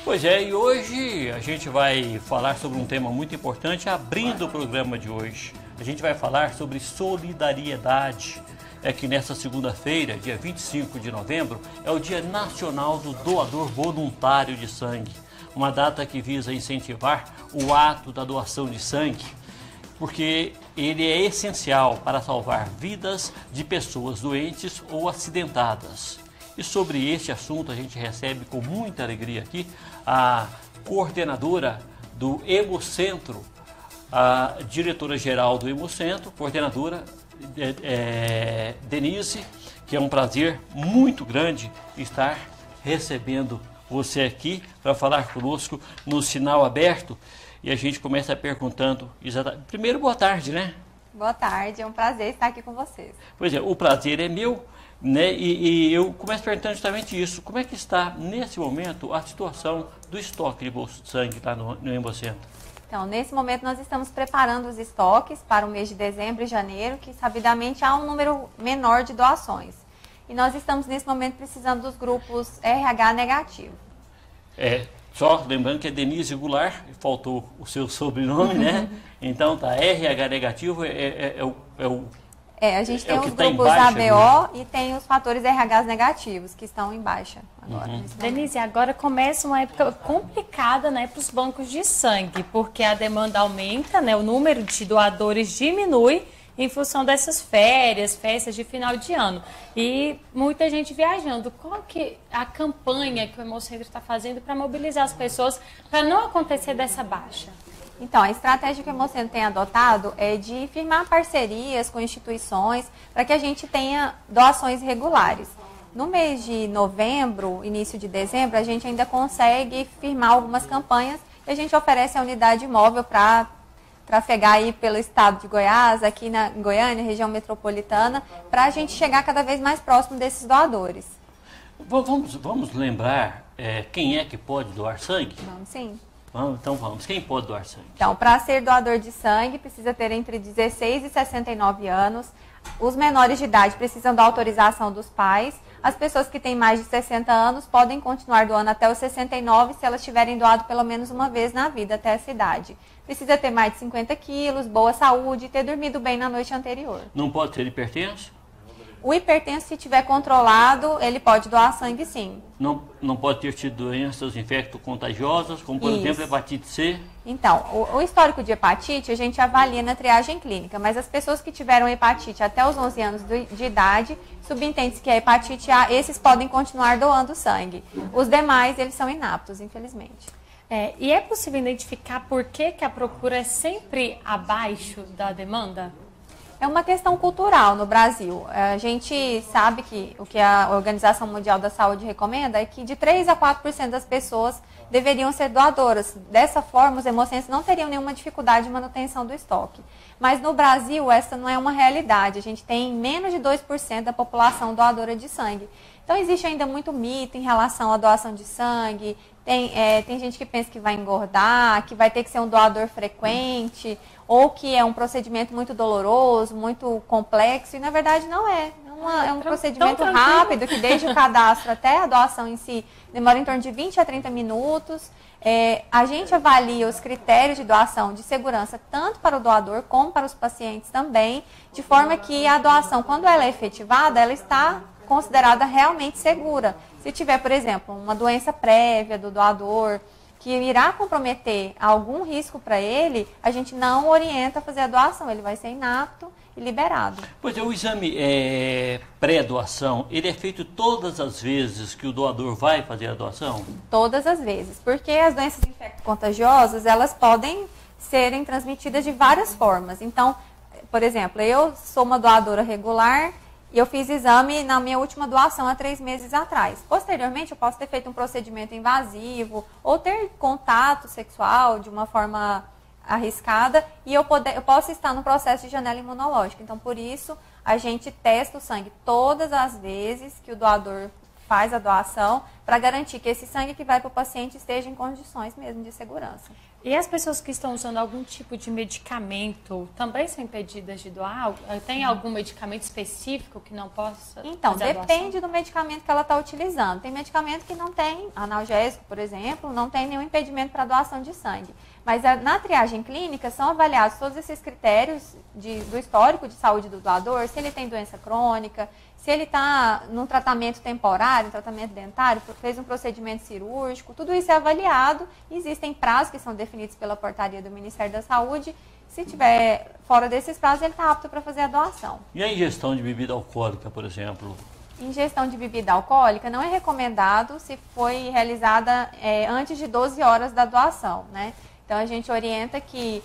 Pois é, e hoje a gente vai falar sobre um tema muito importante, abrindo o programa de hoje. A gente vai falar sobre solidariedade. É que nesta segunda-feira, dia 25 de novembro, é o Dia Nacional do Doador Voluntário de Sangue. Uma data que visa incentivar o ato da doação de sangue, porque ele é essencial para salvar vidas de pessoas doentes ou acidentadas. E sobre este assunto a gente recebe com muita alegria aqui a coordenadora do Hemocentro, a diretora-geral do Hemocentro, coordenadora Denise, que é um prazer muito grande estar recebendo você aqui para falar conosco no Sinal Aberto. E a gente começa perguntando, primeiro, boa tarde, né? Boa tarde, é um prazer estar aqui com vocês. Pois é, o prazer é meu, né? E eu começo perguntando justamente isso. Como é que está, nesse momento, a situação do estoque de bolsa de sangue lá no Hemocentro? Então, nesse momento, nós estamos preparando os estoques para o mês de dezembro e janeiro, que, sabidamente, há um número menor de doações. E nós estamos, nesse momento, precisando dos grupos RH negativo. Só lembrando que é Denise Goulart, faltou o seu sobrenome, né? Então, tá, RH negativo a gente tem os tá grupos ABO e tem os fatores RH negativos, que estão em baixa agora. Denise, agora começa uma época complicada, né, para os bancos de sangue, porque a demanda aumenta, né, o número de doadores diminui em função dessas férias, festas de final de ano. E muita gente viajando. Qual que é a campanha que o Hemocentro está fazendo para mobilizar as pessoas para não acontecer dessa baixa? Então, a estratégia que o Hemocentro tem adotado é de firmar parcerias com instituições para que a gente tenha doações regulares. No mês de novembro, início de dezembro, a gente ainda consegue firmar algumas campanhas e a gente oferece a unidade móvel para trafegar aí pelo estado de Goiás, aqui na Goiânia, região metropolitana, para a gente chegar cada vez mais próximo desses doadores. Vamos lembrar quem é que pode doar sangue? Vamos sim. Então vamos. Quem pode doar sangue? Então, para ser doador de sangue, precisa ter entre 16 e 69 anos. Os menores de idade precisam da autorização dos pais. As pessoas que têm mais de 60 anos podem continuar doando até os 69 se elas tiverem doado pelo menos uma vez na vida até essa idade. Precisa ter mais de 50 quilos, boa saúde e ter dormido bem na noite anterior. Não pode ser hipertenso? O hipertenso, se tiver controlado, ele pode doar sangue sim. Não pode ter tido doenças infecto-contagiosas, como por exemplo hepatite C? Então, o histórico de hepatite a gente avalia na triagem clínica, mas as pessoas que tiveram hepatite até os 11 anos de idade, subentende-se que a hepatite A, esses podem continuar doando sangue. Os demais, eles são inaptos, infelizmente. E é possível identificar por que a procura é sempre abaixo da demanda? É uma questão cultural no Brasil. A gente sabe que o que a Organização Mundial da Saúde recomenda é que de 3 a 4% das pessoas deveriam ser doadoras. Dessa forma, os hemocentros não teriam nenhuma dificuldade de manutenção do estoque. Mas no Brasil, essa não é uma realidade. A gente tem menos de 2% da população doadora de sangue. Então, existe ainda muito mito em relação à doação de sangue. Tem gente que pensa que vai engordar, que vai ter que ser um doador frequente, ou que é um procedimento muito doloroso, muito complexo, e na verdade não é. É um procedimento rápido, que desde o cadastro até a doação em si demora em torno de 20 a 30 minutos. A gente avalia os critérios de doação de segurança tanto para o doador como para os pacientes também, de forma que a doação, quando ela é efetivada, ela está considerada realmente segura. Se tiver, por exemplo, uma doença prévia do doador que irá comprometer algum risco para ele, a gente não orienta a fazer a doação, ele vai ser inapto e liberado. Pois é, o exame pré-doação, ele é feito todas as vezes que o doador vai fazer a doação? Todas as vezes, porque as doenças infecto-contagiosas, elas podem serem transmitidas de várias formas. Então, por exemplo, eu sou uma doadora regular, e eu fiz exame na minha última doação há 3 meses atrás. Posteriormente, eu posso ter feito um procedimento invasivo ou ter contato sexual de uma forma arriscada e eu posso estar no processo de janela imunológica. Então, por isso, a gente testa o sangue todas as vezes que o doador faz a doação para garantir que esse sangue que vai para o paciente esteja em condições mesmo de segurança. E as pessoas que estão usando algum tipo de medicamento também são impedidas de doar? Tem algum medicamento específico que não possa Então, fazer a depende doação? do medicamento que ela está utilizando. Tem medicamento que não tem, analgésico, por exemplo, não tem nenhum impedimento para doação de sangue. Mas na triagem clínica são avaliados todos esses critérios do histórico de saúde do doador, se ele tem doença crônica, se ele está num tratamento temporário, um tratamento dentário, fez um procedimento cirúrgico, tudo isso é avaliado. Existem prazos que são definidos pela portaria do Ministério da Saúde. Se tiver fora desses prazos, ele está apto para fazer a doação. E a ingestão de bebida alcoólica, por exemplo? Ingestão de bebida alcoólica não é recomendado se foi realizada antes de 12 horas da doação, né? Então, a gente orienta que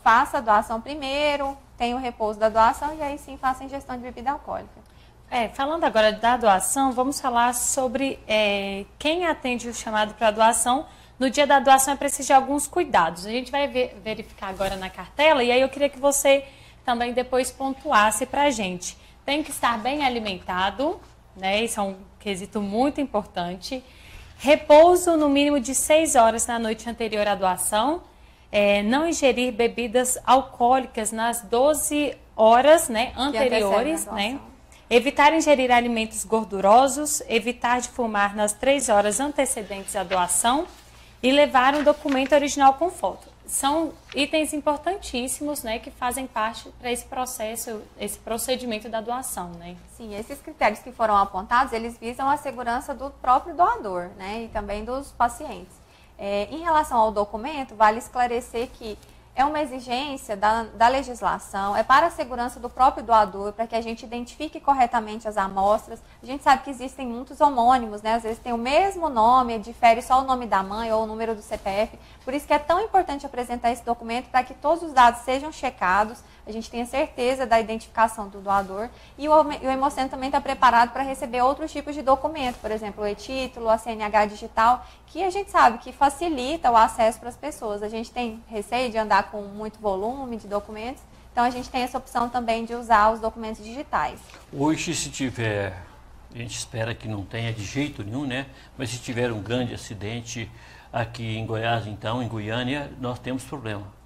faça a doação primeiro, tenha o repouso da doação e aí sim faça a ingestão de bebida alcoólica. Falando agora da doação, vamos falar sobre quem atende o chamado para doação. No dia da doação é preciso de alguns cuidados. A gente vai verificar agora na cartela e aí eu queria que você também depois pontuasse para a gente. Tem que estar bem alimentado, né? Isso é um quesito muito importante. Repouso no mínimo de 6 horas na noite anterior à doação. Não ingerir bebidas alcoólicas nas 12 horas, né, anteriores, né? Evitar ingerir alimentos gordurosos, evitar de fumar nas 3 horas antecedentes à doação e levar um documento original com foto. São itens importantíssimos, né, que fazem parte para esse processo, esse procedimento da doação, né? Sim, esses critérios que foram apontados, eles visam a segurança do próprio doador, né, e também dos pacientes. Em relação ao documento, vale esclarecer que é uma exigência da legislação, é para a segurança do próprio doador, para que a gente identifique corretamente as amostras. A gente sabe que existem muitos homônimos, né? Às vezes tem o mesmo nome, difere só o nome da mãe ou o número do CPF. Por isso que é tão importante apresentar esse documento para que todos os dados sejam checados, a gente tenha certeza da identificação do doador. E o Hemocentro também está preparado para receber outros tipos de documento, por exemplo, o e-título, a CNH digital, que a gente sabe que facilita o acesso para as pessoas. A gente tem receio de andar com muito volume de documentos, então a gente tem essa opção também de usar os documentos digitais. Hoje, se tiver, a gente espera que não tenha de jeito nenhum, né? Mas se tiver um grande acidente aqui em Goiás, então, em Goiânia, nós temos problema.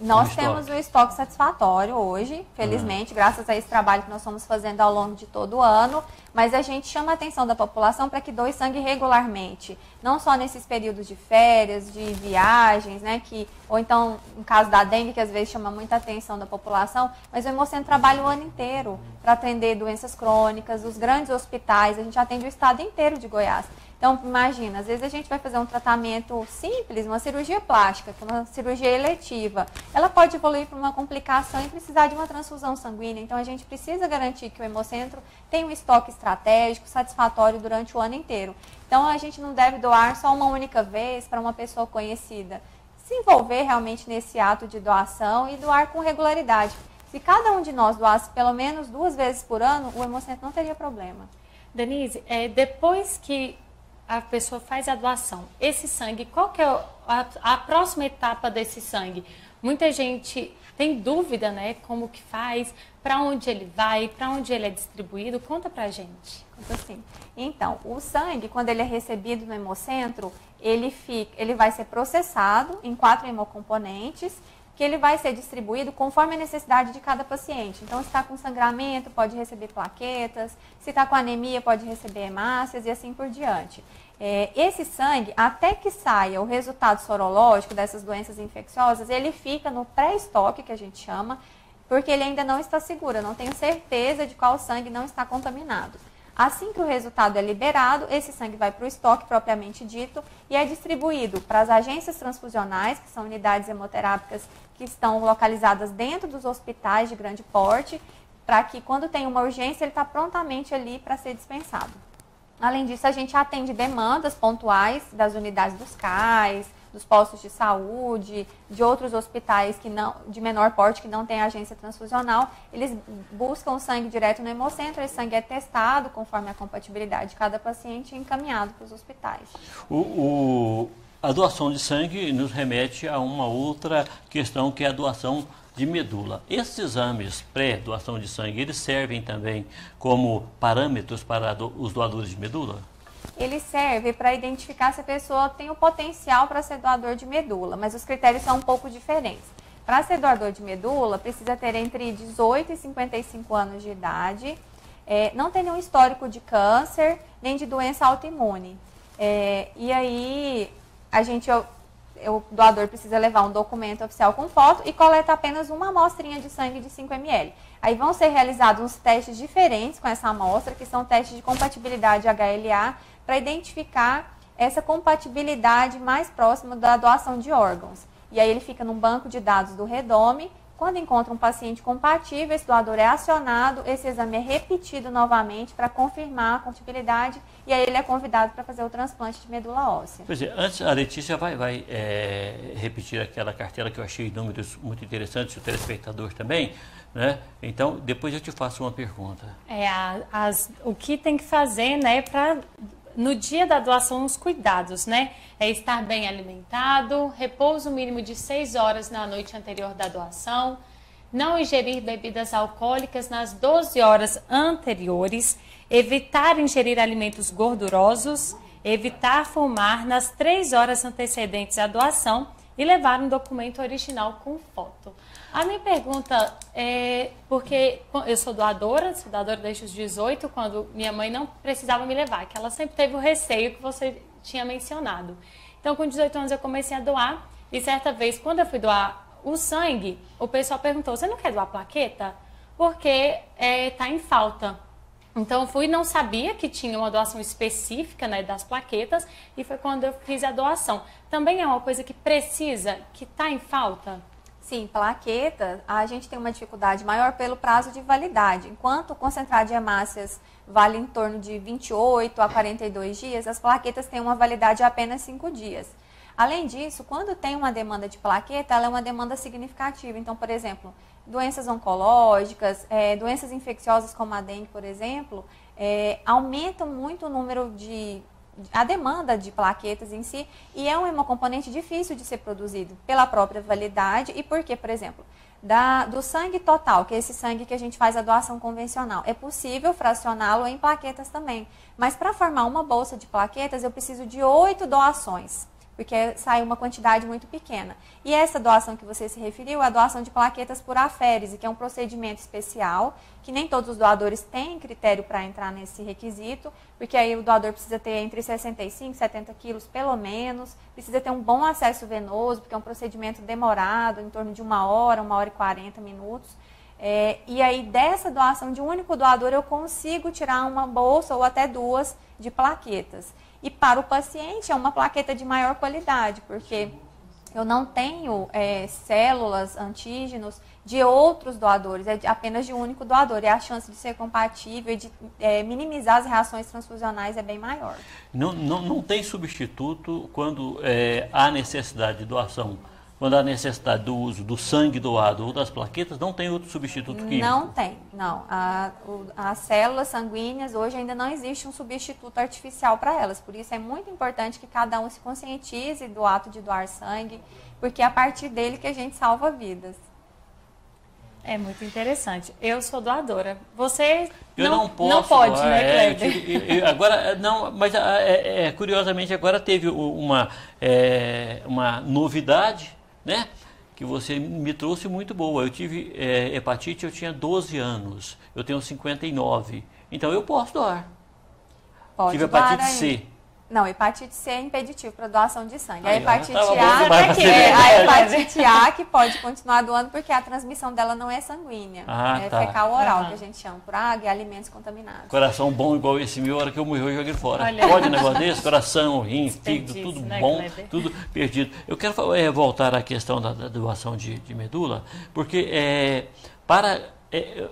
Nós temos o estoque satisfatório hoje, felizmente, graças a esse trabalho que nós estamos fazendo ao longo de todo o ano, mas a gente chama a atenção da população para que doe sangue regularmente, não só nesses períodos de férias, de viagens, né, ou então, no caso da dengue, que às vezes chama muita atenção da população, mas o Hemocentro trabalha o ano inteiro para atender doenças crônicas, os grandes hospitais, a gente atende o estado inteiro de Goiás. Então, imagina, às vezes a gente vai fazer um tratamento simples, uma cirurgia plástica, uma cirurgia eletiva. Ela pode evoluir para uma complicação e precisar de uma transfusão sanguínea. Então, a gente precisa garantir que o Hemocentro tem um estoque estratégico, satisfatório durante o ano inteiro. Então, a gente não deve doar só uma única vez para uma pessoa conhecida. Se envolver realmente nesse ato de doação e doar com regularidade. Se cada um de nós doasse pelo menos 2 vezes por ano, o Hemocentro não teria problema. Denise, depois que a pessoa faz a doação, esse sangue, qual que é a próxima etapa desse sangue? Muita gente tem dúvida, né, como que faz, para onde ele vai, para onde ele é distribuído. Conta pra gente. Conta sim. Então, o sangue, quando ele é recebido no Hemocentro, ele vai ser processado em 4 hemocomponentes, que ele vai ser distribuído conforme a necessidade de cada paciente. Então, se está com sangramento, pode receber plaquetas, se está com anemia, pode receber hemácias e assim por diante. Esse sangue, até que saia o resultado sorológico dessas doenças infecciosas, ele fica no pré-estoque, que a gente chama, porque ele ainda não está seguro, eu não tenho certeza de qual sangue não está contaminado. Assim que o resultado é liberado, esse sangue vai para o estoque propriamente dito e é distribuído para as agências transfusionais, que são unidades hemoterápicas que estão localizadas dentro dos hospitais de grande porte, para que quando tem uma urgência ele está prontamente ali para ser dispensado. Além disso, a gente atende demandas pontuais das unidades dos CAIs, dos postos de saúde, de outros hospitais de menor porte que não tem agência transfusional. Eles buscam sangue direto no Hemocentro, esse sangue é testado conforme a compatibilidade de cada paciente e encaminhado para os hospitais. A doação de sangue nos remete a uma outra questão, que é a doação de medula. Esses exames pré-doação de sangue, eles servem também como parâmetros para os doadores de medula? ele serve para identificar se a pessoa tem o potencial para ser doador de medula, mas os critérios são um pouco diferentes. Para ser doador de medula, precisa ter entre 18 e 55 anos de idade, não ter nenhum histórico de câncer, nem de doença autoimune. E aí, o doador precisa levar um documento oficial com foto e coleta apenas uma amostrinha de sangue de 5 ml. Aí vão ser realizados uns testes diferentes com essa amostra, que são testes de compatibilidade HLA, para identificar essa compatibilidade mais próxima da doação de órgãos. E aí ele fica num banco de dados do Redome. Quando encontra um paciente compatível, esse doador é acionado, esse exame é repetido novamente para confirmar a compatibilidade e aí ele é convidado para fazer o transplante de medula óssea. Pois é, antes a Letícia vai repetir aquela cartela que eu achei números muito interessantes, o telespectador também, né? Então, depois eu te faço uma pergunta. O que tem que fazer, né, para no dia da doação, os cuidados, né? É estar bem alimentado, repouso mínimo de 6 horas na noite anterior da doação, não ingerir bebidas alcoólicas nas 12 horas anteriores, evitar ingerir alimentos gordurosos, evitar fumar nas 3 horas antecedentes à doação e levar um documento original com foto. A minha pergunta é, porque eu sou doadora desde os 18, quando minha mãe não precisava me levar, que ela sempre teve o receio que você tinha mencionado. Então, com 18 anos eu comecei a doar, e certa vez, quando eu fui doar o sangue, o pessoal perguntou, você não quer doar plaqueta? Porque está em falta. Então, eu fui e não sabia que tinha uma doação específica, né, das plaquetas, e foi quando eu fiz a doação. Também é uma coisa que precisa, que está em falta? Sim, plaqueta, a gente tem uma dificuldade maior pelo prazo de validade. Enquanto o concentrado de hemácias vale em torno de 28 a 42 dias, as plaquetas têm uma validade de apenas 5 dias. Além disso, quando tem uma demanda de plaqueta, ela é uma demanda significativa. Então, por exemplo, doenças oncológicas, doenças infecciosas como a dengue, por exemplo, aumentam muito o número a demanda de plaquetas em si, e é um hemocomponente difícil de ser produzido pela própria validade e porque, por exemplo, do sangue total, que é esse sangue que a gente faz a doação convencional, é possível fracioná-lo em plaquetas também, mas para formar uma bolsa de plaquetas eu preciso de 8 doações, porque sai uma quantidade muito pequena. E essa doação que você se referiu é a doação de plaquetas por aférese, que é um procedimento especial, que nem todos os doadores têm critério para entrar nesse requisito, porque aí o doador precisa ter entre 65 e 70 quilos pelo menos, precisa ter um bom acesso venoso, porque é um procedimento demorado, em torno de 1 hora e 40 minutos. E aí dessa doação de um único doador eu consigo tirar uma bolsa ou até 2 de plaquetas. E para o paciente é uma plaqueta de maior qualidade, porque eu não tenho células, antígenos de outros doadores, é apenas de um único doador. E a chance de ser compatível e de minimizar as reações transfusionais é bem maior. Não tem substituto quando há necessidade de doação. Quando há necessidade do uso do sangue doado ou das plaquetas, não tem outro substituto químico? Não tem, não. As células sanguíneas, hoje ainda não existe um substituto artificial para elas. Por isso é muito importante que cada um se conscientize do ato de doar sangue, porque é a partir dele que a gente salva vidas. É muito interessante. Eu sou doadora. Você não pode, né, Kleber? Agora, não, mas curiosamente agora teve uma novidade, né, que você me trouxe muito boa. Eu tive hepatite, eu tinha 12 anos, eu tenho 59, então eu posso doar. Pode tive doar hepatite C. Não, hepatite C é impeditivo para doação de sangue. Aí, a hepatite a hepatite A que pode continuar doando porque a transmissão dela não é sanguínea. É fecal oral, que a gente chama, por água e alimentos contaminados. Coração bom igual esse meu, a hora que eu morri eu joguei fora. Olha. Pode um negócio desse? Coração, rim, fígado, tudo né, bom, Kleber? tudo perdido. Eu quero voltar à questão da doação de medula, porque para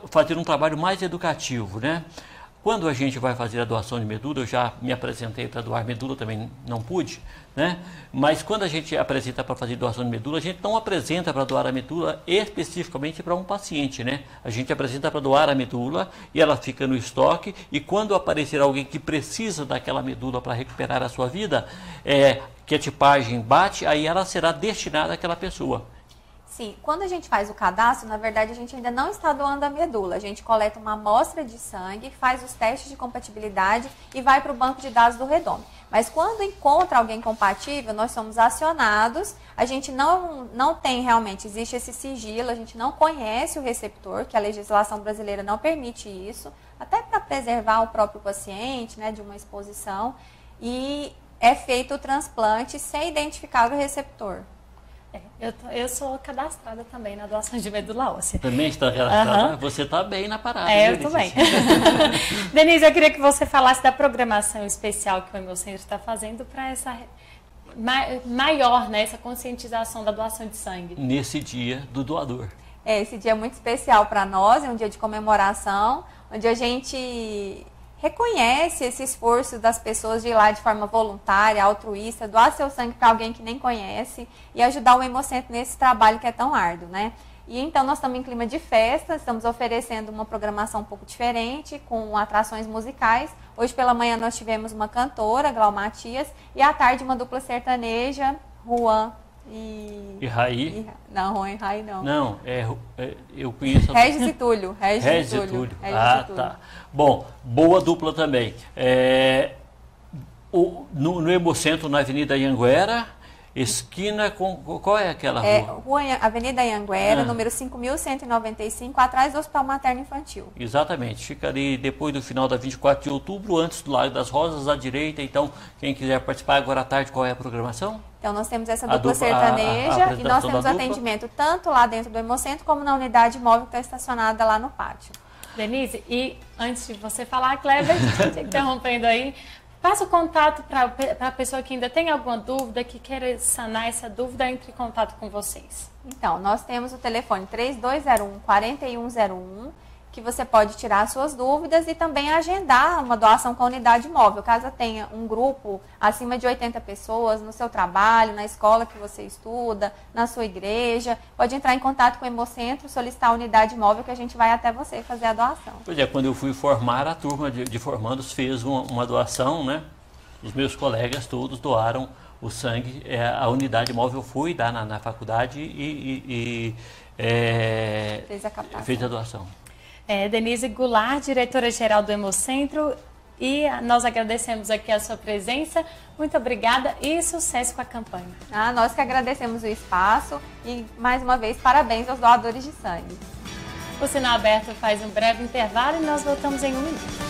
fazer um trabalho mais educativo, né? Quando a gente vai fazer a doação de medula, eu já me apresentei para doar medula, também não pude, né? Mas quando a gente apresenta para fazer doação de medula, a gente não apresenta para doar a medula especificamente para um paciente, né? A gente apresenta para doar a medula e ela fica no estoque, e quando aparecer alguém que precisa daquela medula para recuperar a sua vida, que a tipagem bate, aí ela será destinada àquela pessoa. Sim, quando a gente faz o cadastro, na verdade a gente ainda não está doando a medula. A gente coleta uma amostra de sangue, faz os testes de compatibilidade e vai para o banco de dados do Redome. Mas quando encontra alguém compatível, nós somos acionados. A gente não tem realmente, existe esse sigilo, a gente não conhece o receptor, que a legislação brasileira não permite isso, até para preservar o próprio paciente, né, de uma exposição. E é feito o transplante sem identificar o receptor. Eu sou cadastrada também na doação de medula óssea. Também está cadastrada? Você está bem na parada. Eu estou bem. Denise, eu queria que você falasse da programação especial que o Hemocentro está fazendo para essa maior, né, essa conscientização da doação de sangue. Nesse dia do doador. Esse dia é muito especial para nós, é um dia de comemoração, onde a gente reconhece esse esforço das pessoas de ir lá de forma voluntária, altruísta, doar seu sangue para alguém que nem conhece e ajudar o Hemocentro nesse trabalho que é tão árduo, né? E então nós estamos em clima de festa, estamos oferecendo uma programação um pouco diferente, com atrações musicais. Hoje pela manhã nós tivemos uma cantora, Glau Matias, e à tarde uma dupla sertaneja, Juan e Raí? Não, Juan e Raí não. Não, eu conheço... Regis e Túlio. Regis e Túlio. Tá. Bom, boa dupla também. No Hemocentro, na Avenida Anhanguera, esquina com... Qual é aquela rua? Avenida Anhanguera, número 5.195, atrás do Hospital Materno Infantil. Exatamente. Fica ali depois do final da 24 de outubro, antes do Lago das Rosas, à direita. Então, quem quiser participar agora à tarde, qual é a programação? Então, nós temos essa dupla sertaneja e nós temos atendimento tanto lá dentro do Hemocentro como na unidade móvel que está estacionada lá no pátio. Denise, e antes de você falar, Cleber, te interrompendo aí, passa o contato para a pessoa que ainda tem alguma dúvida, que queira sanar essa dúvida, entre em contato com vocês. Então, nós temos o telefone 3201-4101, que você pode tirar suas dúvidas e também agendar uma doação com a unidade móvel. Caso tenha um grupo acima de 80 pessoas no seu trabalho, na escola que você estuda, na sua igreja, pode entrar em contato com o Hemocentro, solicitar a unidade móvel que a gente vai até você fazer a doação. Pois é, quando eu fui formar, a turma de formandos fez uma doação, né? Os meus colegas todos doaram o sangue, a unidade móvel foi dar na faculdade e fez a doação. Denise Goulart, diretora-geral do Hemocentro, e nós agradecemos aqui a sua presença. Muito obrigada e sucesso com a campanha. Nós que agradecemos o espaço e, mais uma vez, parabéns aos doadores de sangue. O Sinal Aberto faz um breve intervalo e nós voltamos em um minuto.